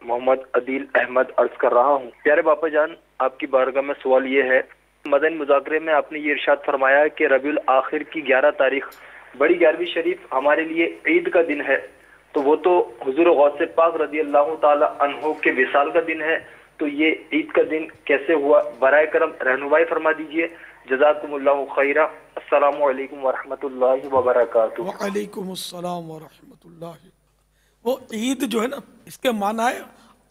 मोहम्मद अदील अहमद अर्ज कर रहा हूँ। प्यारे बापा जान, आपकी बारगाह में सवाल ये है, मदन मुज़ाकरे में आपने ये इरशाद फरमाया है कि रबीउल आखिर की 11 तारीख बड़ी 11वीं शरीफ हमारे लिए ईद का दिन है, तो वो तो हुजूर गौसे पाक रज़ी अल्लाह ताला अन्हो के विसाल का दिन है, तो ये ईद का दिन कैसे हुआ? बराए करम रहनुमाई फरमा दीजिए। जज़ाकुमुल्लाहु खैरा। अस्सलामु अलैकुम व रहमतुल्लाहि व बरकातुहू। व अलैकुम अस्सलाम व रहमतुल्लाहि। वो ईद जो है ना, इसके माना है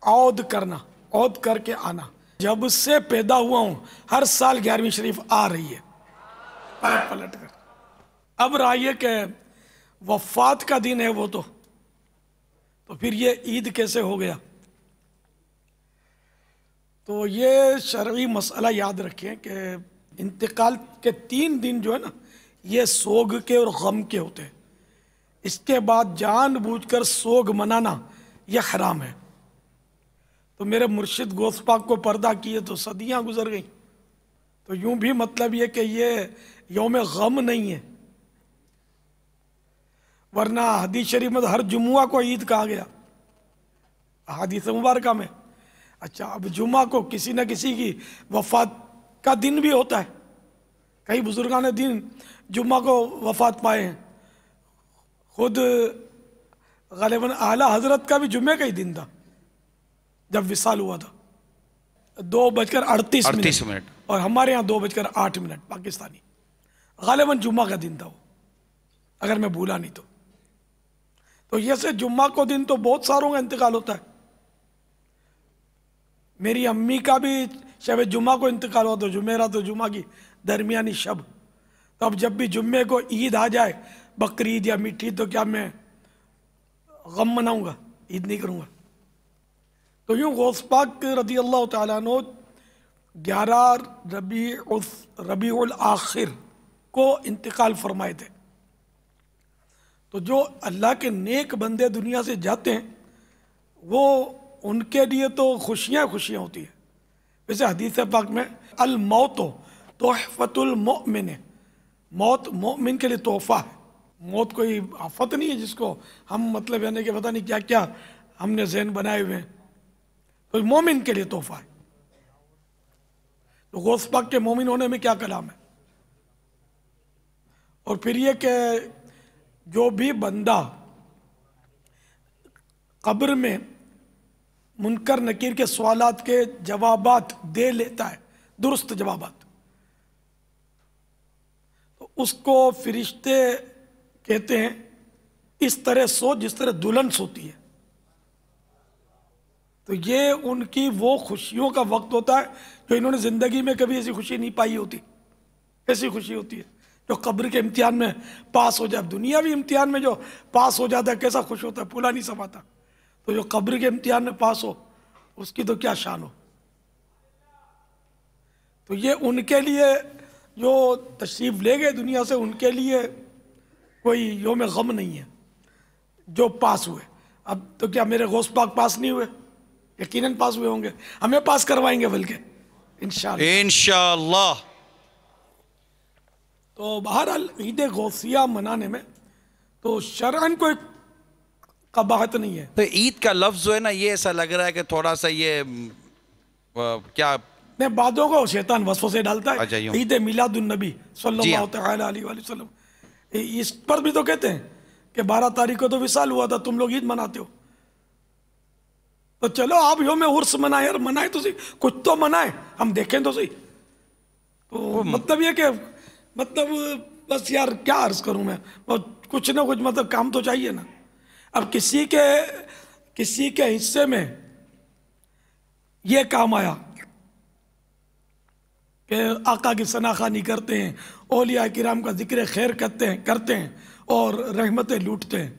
औद करना, औद करके आना। जब से पैदा हुआ हूँ हर साल 11वीं शरीफ आ रही है पलट पलट कर। अब रही है कि वफात का दिन है वो, तो फिर ये ईद कैसे हो गया? तो ये शरई मसला याद रखें कि इंतकाल के 3 दिन जो है ना, ये सोग के और गम के होते हैं। इसके बाद जानबूझकर सोग मनाना यह हराम है। तो मेरे मुर्शिद गौस पाक को पर्दा किए तो सदियां गुजर गई। तो यूं भी मतलब ये कि ये यौम गम नहीं है, वरना हदीस शरीफ में तो हर जुमुआ को ईद कहा गया हदीस मुबारका में। अच्छा, अब जुमा को किसी न किसी की वफात का दिन भी होता है। कई बुजुर्गान दिन जुम्मा को वफात पाए हैं। खुद गालिबन आला हजरत का भी जुम्मे का ही दिन था जब विसाल हुआ था, 2:38 और हमारे यहाँ 2:08 पाकिस्तानी। गालिबन जुम्मा का दिन था वो, अगर मैं भूला नहीं तो ये से जुम्मा को दिन तो बहुत सारों का इंतकाल होता है। मेरी अम्मी का भी शब जुम्मा को इंतकाल हुआ, तो जुमेरा तो जुम्मा की दरमियानी शब। तो अब जब भी जुम्मे को ईद आ जाए, बकरीद या मीठी, तो क्या मैं गम मनाऊंगा? ईद नहीं करूंगा। तो यूं गौस पाक रज़ी अल्लाह तआला अन्हु 11 रबीउल आखिर को इंतकाल फरमाए थे। तो जो अल्लाह के नेक बंदे दुनिया से जाते हैं, वो उनके लिए तो खुशियां खुशियां होती है। वैसे हदीस पाक में अल मौत तोहफतुल मोमिन, मौत मोमिन के लिए तोहफा है। मौत कोई आफत नहीं है जिसको हम मतलब यानी कि पता नहीं क्या क्या हमने ज़हन बनाए हुए हैं, तो मोमिन के लिए तोहफा है। तो गौस पाक के मोमिन होने में क्या कलाम है। और फिर ये कि जो भी बंदा कब्र में मुनकर नकीर के सवालात के जवाबात दे लेता है, दुरुस्त जवाबात, तो उसको फरिश्ते कहते हैं इस तरह सो जिस तरह दुल्हन सोती है। तो ये उनकी वो खुशियों का वक्त होता है जो इन्होंने ज़िंदगी में कभी ऐसी खुशी नहीं पाई होती। ऐसी खुशी होती है जो कब्र के इम्तिहान में पास हो जाए। दुनियावी इम्तिहान में जो पास हो जाता है कैसा खुश होता है, भूला नहीं समाता। तो जो कब्र के इम्तिहान में पास हो, उसकी तो क्या शान हो। तो ये उनके लिए जो तशरीफ़ ले गए दुनिया से, उनके लिए कोई यौम गम नहीं है जो पास हुए। अब तो क्या मेरे गौस पाक पास नहीं हुए? यकीनन पास हुए होंगे, हमें पास करवाएंगे बल्कि इंशाअल्लाह। तो बहरहाल ईद गौसिया मनाने में तो शरअन कोई कबाहत नहीं है। तो ईद का लफ्ज जो है ना, ये ऐसा लग रहा है कि थोड़ा सा ये क्या ने बातों को शैतान वसवसे से डालता है। ईद मिलादुन नबी सल्लल्लाहु तआला अलैहि वसल्लम, इस पर भी तो कहते हैं कि 12 तारीख को तो विसाल हुआ था, तुम लोग ईद मनाते हो। तो चलो आप यो में उर्स मनाए, यार मनाए तो सही, कुछ तो मनाए, हम देखें तो सही। तो मतलब ये कि मतलब बस यार क्या अर्ज करूं मैं, कुछ ना कुछ मतलब काम तो चाहिए ना। अब किसी के हिस्से में ये काम आया कि आका की सनाखानी करते हैं, औलिया किराम का जिक्र खैर करते हैं और रहमतें लूटते हैं,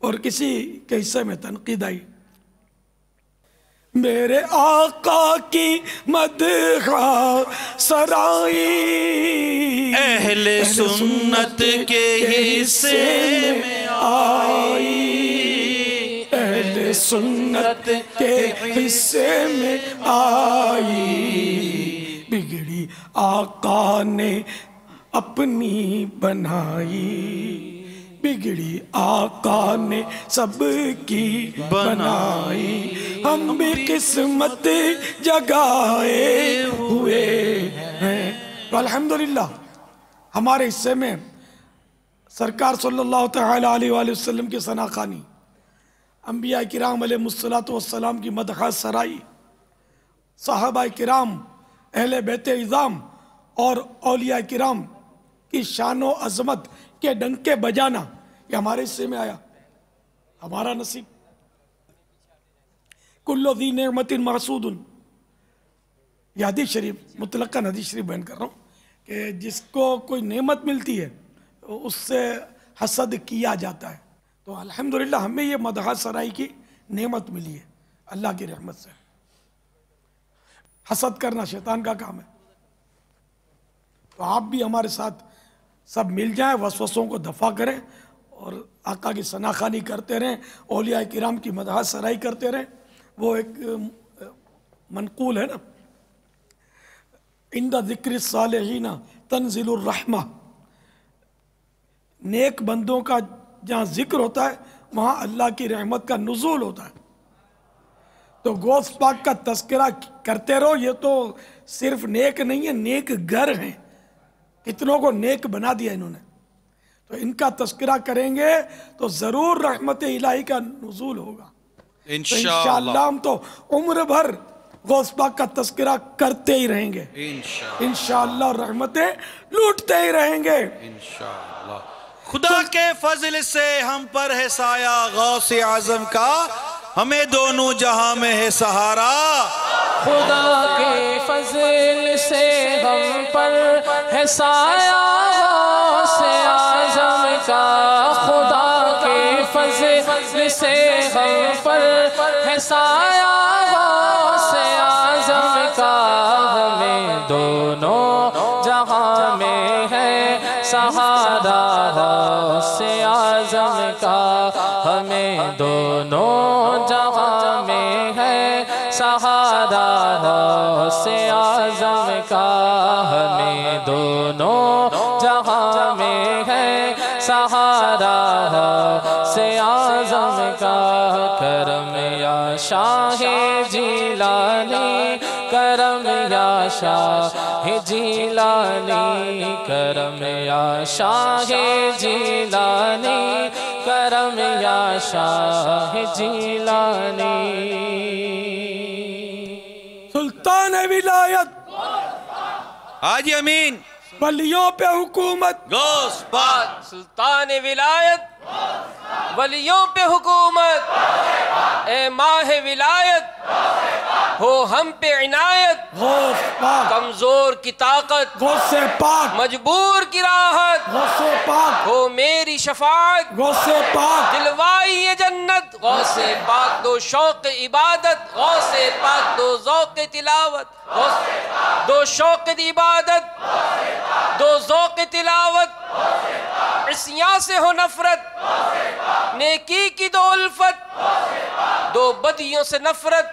और किसी के हिस्से में तनकीद आई। मेरे आका की मदहा सराई अहले सुन्नत के हिस्से में आई, अहले सुन्नत के हिस्से में आई। बिगड़ी आका ने अपनी बनाई, बिगड़ी आका ने सबकी बनाई, हम भी किस्मत जगाए हुए हैं। तो अल्हम्दुलिल्लाह हमारे हिस्से में सरकार सल्लल्लाहु तआला अलैहि वसल्लम की सनाखानी, अंबिया किराम अलैहिमुस्सलातु वस्सलाम की मदह सराई, सहाबा किराम, अहले बैत इज़ाम और औलिया किराम की शानो अज़मत के डंके बजाना, ये हमारे हिस्से में आया, हमारा नसीब। कुल्लु ज़ी नेमतिन महसूदुन, यह हदीस शरीफ, मुतलक्कन हदीस शरीफ बयान कर रहा हूँ कि जिसको कोई नेमत मिलती है उससे हसद किया जाता है। तो अल्हम्दुलिल्लाह हमें ये मदह सराई की नेमत मिली है अल्लाह की रहमत से। हसद करना शैतान का काम है। तो आप भी हमारे साथ सब मिल जाएं, वसवसों को दफ़ा करें और आका की सनाखानी करते रहें, औलिया किराम की मदह सराई करते रहें। वो एक मनकूल है ना, इंदा ज़िक्र सालिहीना तंज़िलुर रहमा, नेक बंदों का जहाँ जिक्र होता है वहाँ अल्लाह की रहमत का नुज़ूल होता है। तो गौस पाक का तस्करा करते रहो। ये तो सिर्फ नेक नहीं है, नेक घर हैं, कितनों को नेक बना दिया इन्होंने। तो इनका तस्करा करेंगे तो ज़रूर रहमत इलाही का नुज़ूल होगा इंशाअल्लाह। हम तो उम्र भर गौस पाक का तस्करा करते ही रहेंगे इंशाअल्लाह, रहमतें लूटते ही रहेंगे इंशाअल्लाह। खुदा के फजल से हम पर है साया गौस आजम का, हमें दोनों जहां में है सहारा। खुदा के फजल से हम पर है साया गौस आजम का, खुदा के फजल से हम पर है साया गौस आजम का, हमें दोनों जहां में है सहारा गौस आजम का, हमें दोनों जहां में है सहारा गौस आजम का, हमें दोनों जहां में है सहारा गौस आजम का। करम या शाह जिलानी, करम या शाह जिलानी, करम या शाह जिलानी, करम या शाह जिलानी। सुल्तान विलायत हाजी अमीन, वलियों पे हुकूमत, गौस पाक सुल्तान विलायत, वलियों पे हुकूमत, ए माह विलायत हो हम पे इनायत, गौस पाक, कमजोर की ताकत, गौसे पाक, मजबूर की राहत, गौसे पाक, हो मेरी शफाअत, गौसे पाक, दिलवाई ये जन्नत, गौसे पाक दो शौक इबादत, गौसे पाक दो ज़ौक़ तिलावत, दो शौक इबादत, दो ज़ौक़ तिलावत, इस्यां से हो नफरत, नेकी की दो उल्फत, दो बदियों से नफरत,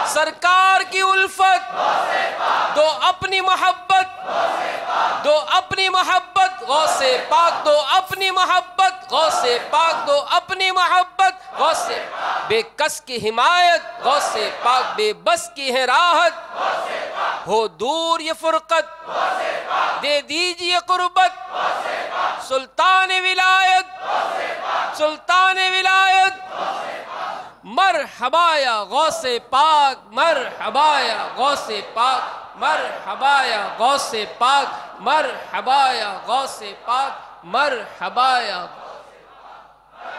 सरकार की उल्फत, दो अपनी मोहब्बत, दो अपनी मोहब्बत, गौसे पाक दो अपनी मोहब्बत, गौसे पाक दो अपनी मोहब्बत, गौसे बेकस की हिमायत, गौसे पाक बेबस की है राहत, हो दूर ये फुरकत, दे दीजिए कुर्बत, सुल्तान विलायत, सुल्तान विलायत, मरहबाया गौसे पाक, मरहबाया गौसे पाक, मरहबाया गौसे पाक, मरहबाया गौसे पाक, मरहबाया।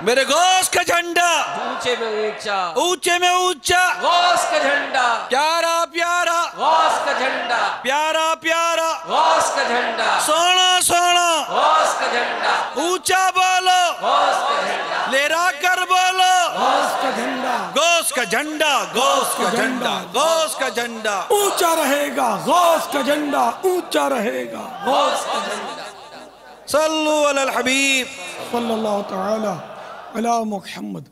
मेरे गौस का झंडा ऊंचे में ऊंचा, ऊंचे में ऊंचा, गौस का झंडा प्यारा प्यारा, गौस का झंडा प्यारा प्यारा, गौस का झंडा सोना सोना, गौस का झंडा ऊंचा बोलो, गौस का झंडा लेरा कर बोलो, गौस का झंडा, गौस का झंडा, गौस का झंडा, गौस का झंडा ऊंचा रहेगा, गौस का झंडा ऊंचा रहेगा, गौस का झंडा। सल्लु अलल हबीब सल्लल्लाहु तआला अला मुहम्मद।